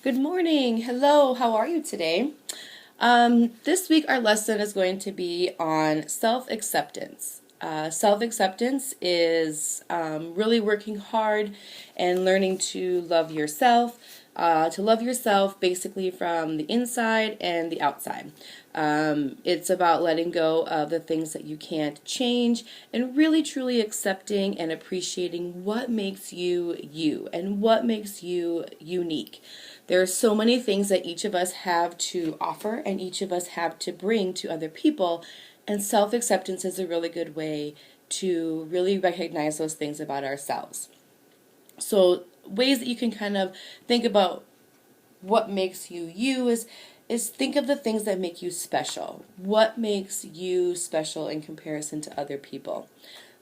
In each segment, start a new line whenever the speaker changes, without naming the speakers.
Good morning. Hello. How are you today? This week, our lesson is going to be on self acceptance. Self acceptance is really working hard and learning to love yourself. To love yourself basically from the inside and the outside. It's about letting go of the things that you can't change and really truly accepting and appreciating what makes you you and what makes you unique. There are so many things that each of us have to offer and each of us have to bring to other people, and self acceptance is a really good way to really recognize those things about ourselves. So, ways that you can kind of think about what makes you you is think of the things that make you special. What makes you special in comparison to other people?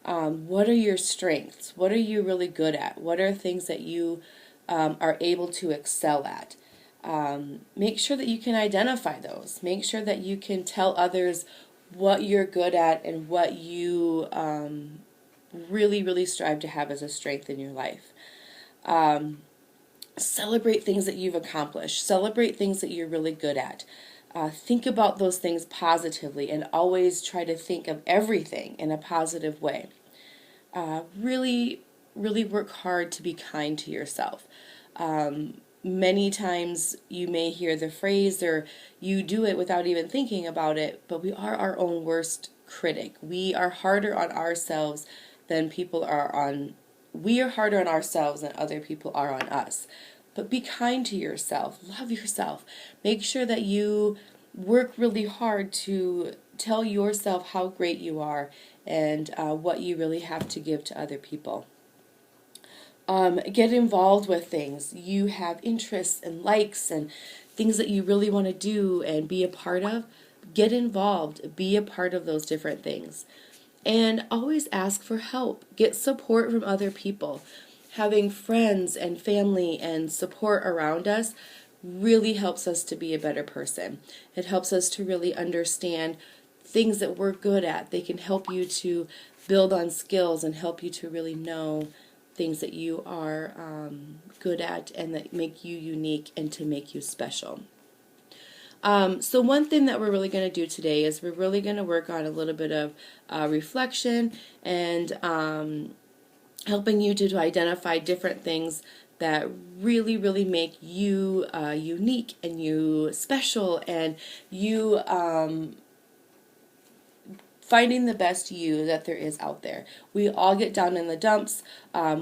What are your strengths? What are you really good at? What are things that you are able to excel at? Make sure that you can identify those. Make sure that you can tell others what you're good at and what you really, really strive to have as a strength in your life. Celebrate things that you've accomplished. Celebrate things that you're really good at. Think about those things positively and always try to think of everything in a positive way. Really, really work hard to be kind to yourself. Many times you may hear the phrase or you do it without even thinking about it, but we are our own worst critic. We are harder on ourselves than people are on we are harder on ourselves than other people are on us. But be kind to yourself. Love yourself. Make sure that you work really hard to tell yourself how great you are and what you really have to give to other people. Get involved with things. You have interests and likes and things that you really want to do and be a part of. Get involved. Be a part of those different things. And always ask for help. Get support from other people. Having friends and family and support around us really helps us to be a better person. It helps us to really understand things that we're good at. They can help you to build on skills and help you to really know things that you are good at and that make you unique and to make you special. So one thing that we're really going to do today is we're really going to work on a little bit of reflection and helping you to identify different things that really, really make you unique and you special and you finding the best you that there is out there. We all get down in the dumps.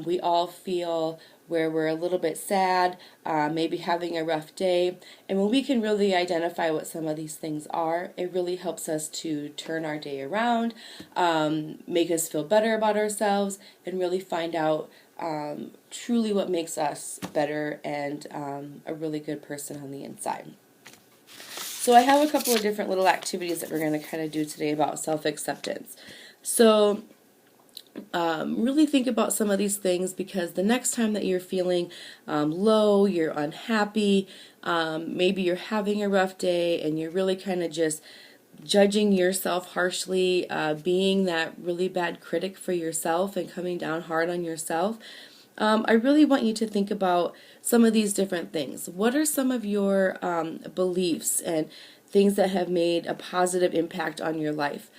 We all feel where we're a little bit sad, maybe having a rough day. And when we can really identify what some of these things are, it really helps us to turn our day around, make us feel better about ourselves, and really find out truly what makes us better and a really good person on the inside. So I have a couple of different little activities that we're going to kind of do today about self-acceptance. So really think about some of these things because the next time that you're feeling low, you're unhappy, maybe you're having a rough day and you're really kind of just judging yourself harshly, being that really bad critic for yourself and coming down hard on yourself, I really want you to think about some of these different things. What are some of your beliefs and things that have made a positive impact on your life?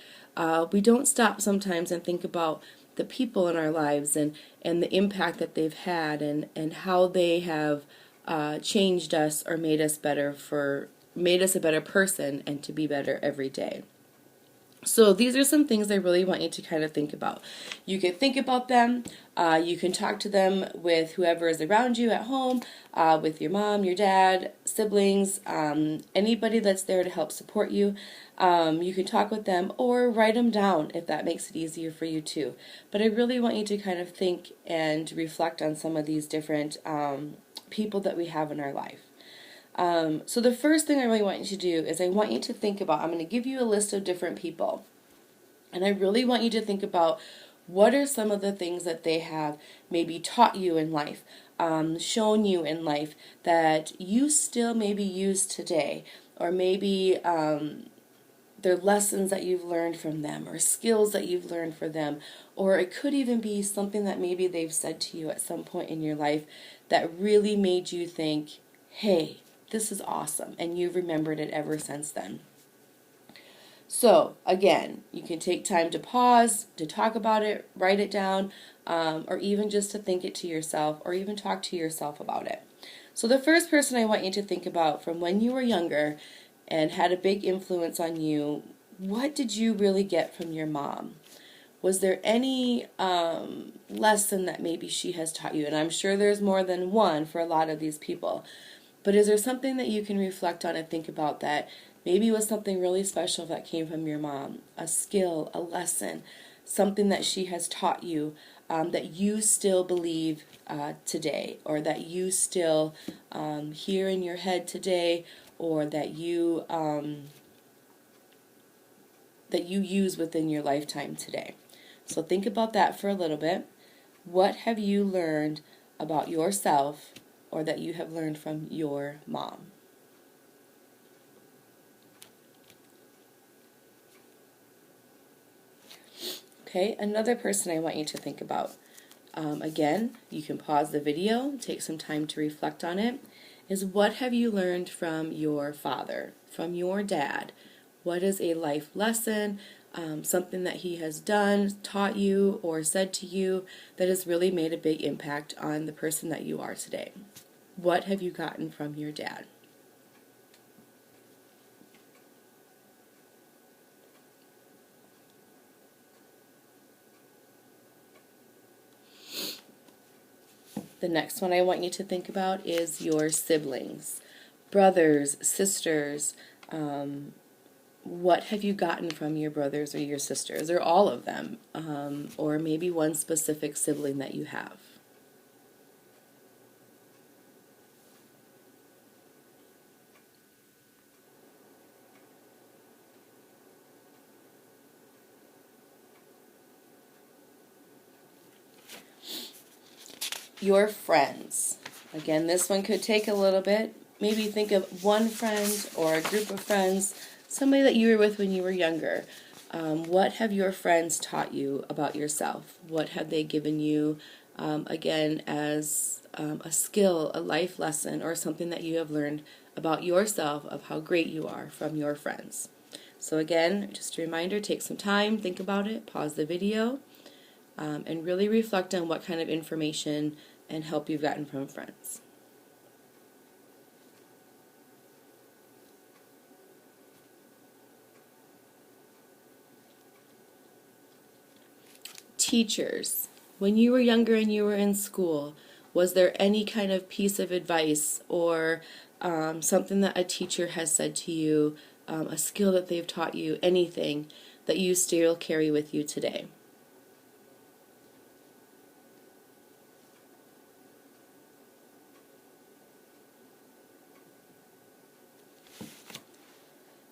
We don't stop sometimes and think about the people in our lives and the impact that they've had and how they have changed us or made us made us a better person and to be better every day. So these are some things I really want you to kind of think about. You can think about them. You can talk to them with whoever is around you at home, with your mom, your dad, siblings, anybody that's there to help support you. You can talk with them or write them down if that makes it easier for you too. But I really want you to kind of think and reflect on some of these different people that we have in our life. So the first thing I really want you to do is I want you to think about, I'm going to give you a list of different people. And I really want you to think about what are some of the things that they have maybe taught you in life, shown you in life that you still maybe use today, or maybe they're lessons that you've learned from them, or skills that you've learned from them, or it could even be something that maybe they've said to you at some point in your life that really made you think, hey, this is awesome, and you've remembered it ever since then. So, again, you can take time to pause, to talk about it, write it down, or even just to think it to yourself, or even talk to yourself about it. So, the first person I want you to think about from when you were younger and had a big influence on you, what did you really get from your mom? Was there any lesson that maybe she has taught you? And I'm sure there's more than one for a lot of these people. But is there something that you can reflect on and think about that maybe was something really special that came from your mom? A skill, a lesson, something that she has taught you that you still believe today, or that you still hear in your head today, or that you use within your lifetime today. So think about that for a little bit. What have you learned about yourself, or that you have learned from your mom? Okay, another person I want you to think about. Again, you can pause the video, take some time to reflect on it. Is what have you learned from your father, from your dad? What is a life lesson, something that he has done, taught you, or said to you that has really made a big impact on the person that you are today? What have you gotten from your dad? The next one I want you to think about is your siblings, brothers, sisters. What have you gotten from your brothers or your sisters, or all of them, or maybe one specific sibling that you have? Your friends. Again, this one could take a little bit. Maybe think of one friend or a group of friends, somebody that you were with when you were younger. What have your friends taught you about yourself? What have they given you, again, as a skill, a life lesson, or something that you have learned about yourself, of how great you are from your friends? So again, just a reminder, take some time, think about it, pause the video, and really reflect on what kind of information and help you've gotten from friends. Teachers. When you were younger and you were in school, was there any kind of piece of advice or something that a teacher has said to you, a skill that they've taught you, anything that you still carry with you today?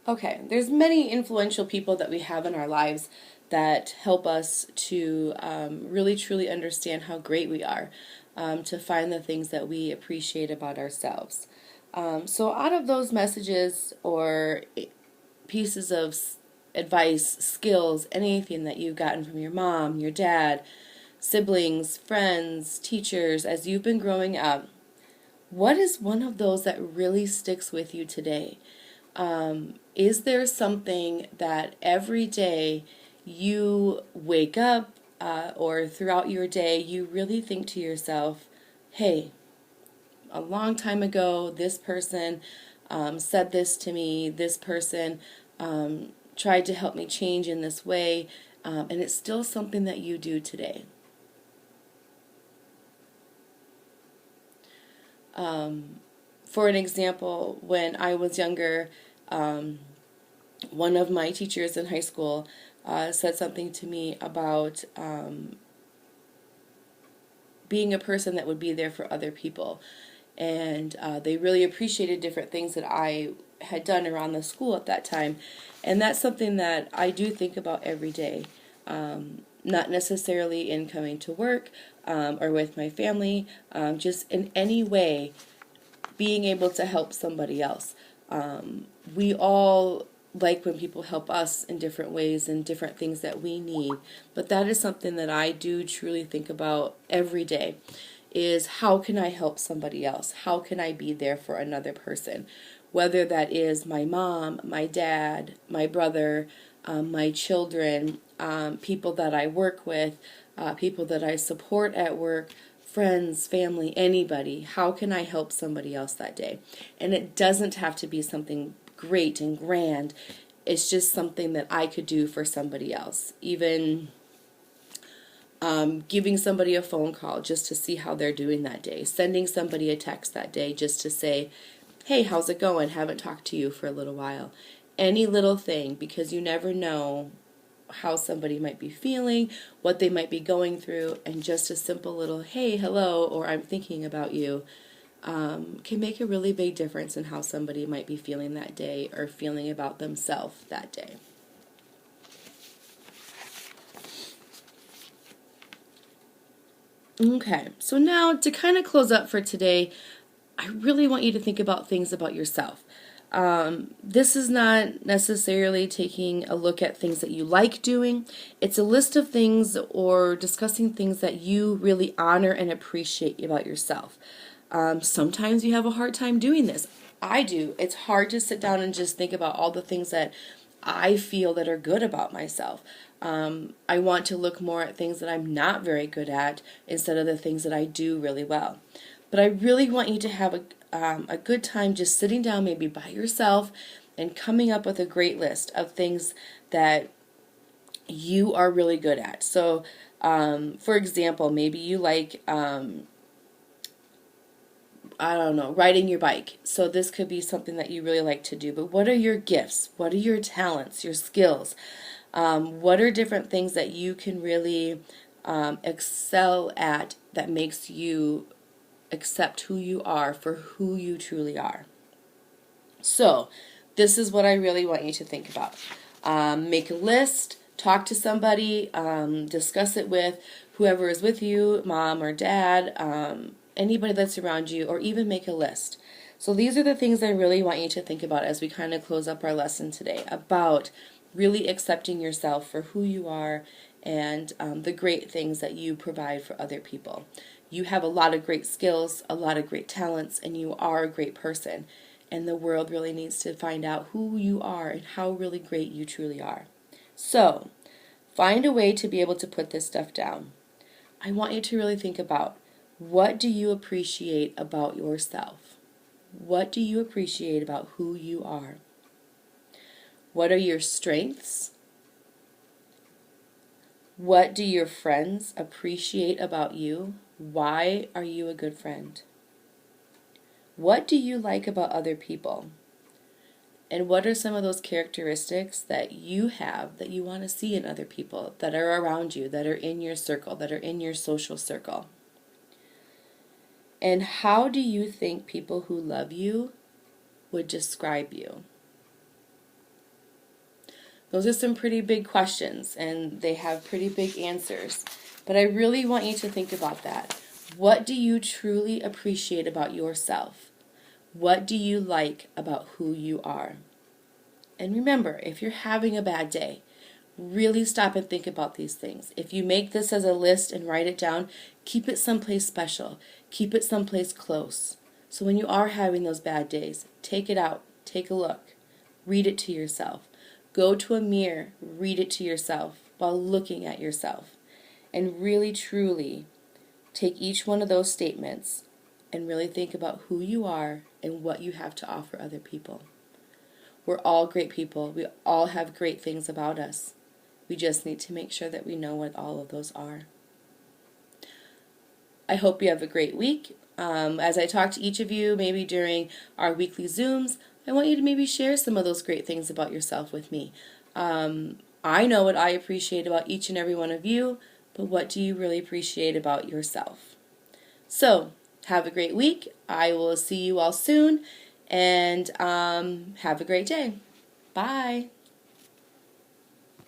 Okay, there's many influential people that we have in our lives that help us to really truly understand how great we are, to find the things that we appreciate about ourselves. So out of those messages or pieces of advice, skills, anything that you've gotten from your mom, your dad, siblings, friends, teachers, as you've been growing up, what is one of those that really sticks with you today? Is there something that every day you wake up or throughout your day you really think to yourself, hey, a long time ago this person said this to me, this person tried to help me change in this way, and it's still something that you do today? For an example, when I was younger, one of my teachers in high school said something to me about being a person that would be there for other people. And they really appreciated different things that I had done around the school at that time. And that's something that I do think about every day. Not necessarily in coming to work or with my family, just in any way being able to help somebody else. We all like when people help us in different ways and different things that we need, but that is something that I do truly think about every day. is how can I help somebody else? How can I be there for another person? Whether that is my mom, my dad, my brother, my children, people that I work with, people that I support at work, friends, family, anybody. How can I help somebody else that day? And it doesn't have to be something great and grand. It's just something that I could do for somebody else. Even giving somebody a phone call just to see how they're doing that day. Sending somebody a text that day just to say, hey, how's it going? Haven't talked to you for a little while. Any little thing, because you never know how somebody might be feeling, what they might be going through, and just a simple little, hey, hello, or I'm thinking about you, can make a really big difference in how somebody might be feeling that day or feeling about themselves that day. Okay, so now to kind of close up for today, I really want you to think about things about yourself. This is not necessarily taking a look at things that you like doing. It's a list of things or discussing things that you really honor and appreciate about yourself. Sometimes you have a hard time doing this. I do. It's hard to sit down and just think about all the things that I feel that are good about myself. I want to look more at things that I'm not very good at instead of the things that I do really well. But I really want you to have a good time just sitting down maybe by yourself and coming up with a great list of things that you are really good at. So, for example, maybe you like, I don't know, riding your bike. So this could be something that you really like to do. But what are your gifts? What are your talents, your skills? What are different things that you can really excel at that makes you accept who you are for who you truly are? So this is what I really want you to think about. Make a list, talk to somebody, discuss it with whoever is with you, mom or dad, anybody that's around you, or even make a list. So these are the things I really want you to think about as we kind of close up our lesson today, about really accepting yourself for who you are and the great things that you provide for other people. You have a lot of great skills, a lot of great talents, and you are a great person. And the world really needs to find out who you are and how really great you truly are. So, find a way to be able to put this stuff down. I want you to really think about, what do you appreciate about yourself? What do you appreciate about who you are? What are your strengths? What do your friends appreciate about you? Why are you a good friend? What do you like about other people? And what are some of those characteristics that you have that you want to see in other people that are around you, that are in your circle, that are in your social circle? And how do you think people who love you would describe you? Those are some pretty big questions, and they have pretty big answers. But I really want you to think about that. What do you truly appreciate about yourself? What do you like about who you are? And remember, if you're having a bad day, really stop and think about these things. If you make this as a list and write it down, keep it someplace special. Keep it someplace close. So when you are having those bad days, take it out, take a look, read it to yourself. Go to a mirror, read it to yourself while looking at yourself. And really, truly take each one of those statements and really think about who you are and what you have to offer other people. We're all great people. We all have great things about us. We just need to make sure that we know what all of those are. I hope you have a great week. As I talk to each of you, maybe during our weekly Zooms, I want you to maybe share some of those great things about yourself with me. I know what I appreciate about each and every one of you, but what do you really appreciate about yourself? So, have a great week. I will see you all soon, and have a great day. Bye.